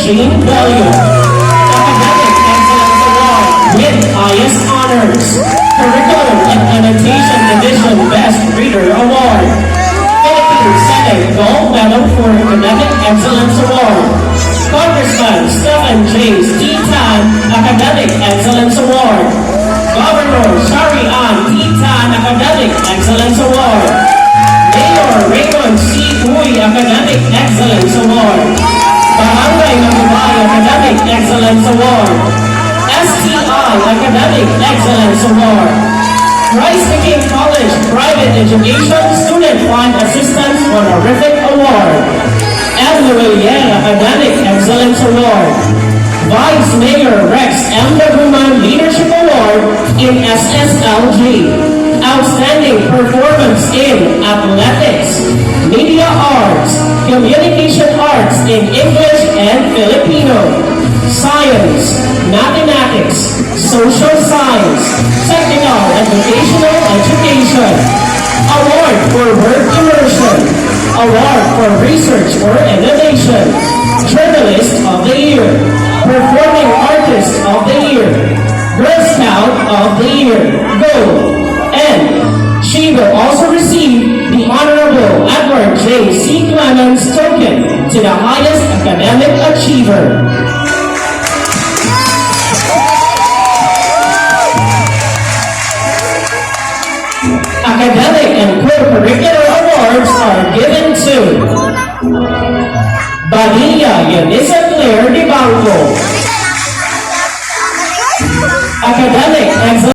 Jean Bellew. Academic Excellence Award with highest honors. Curriculum and Annotation Division Best Reader Award. Philippine Senate Gold Medal for Academic Excellence Award. Congressman Stephen J. T. Tan Academic Excellence Award. Governor Sharian T. Tan Academic Excellence Award. Mayor Raymond C. Uy Academic Excellence Award. Barangay Magubay Academic Excellence Award. STI Academic Excellence Award. Christ the King College Private Education Student Fund Assistance Honorific Award. M. Luillier Academic Excellence Award. Vice Mayor Rex M. Laguman Leadership Award in SSLG. Outstanding Performance in Athletics, Media Arts, Communication Arts in English and Filipino, Science, Mathematics, Social Science, Technical and Vocational Education, Award for Work Immersion, Award for Research or Innovation, Journalist of the Year, Performing Artist of the Year, Girl Scout of the Year, Gold. And she will also receive the Honorable Edward J. C. Clemens Token to the highest academic achiever. Academic and co-curricular awards are given to Badilla Eunice Claire de Banco. Academic Excellence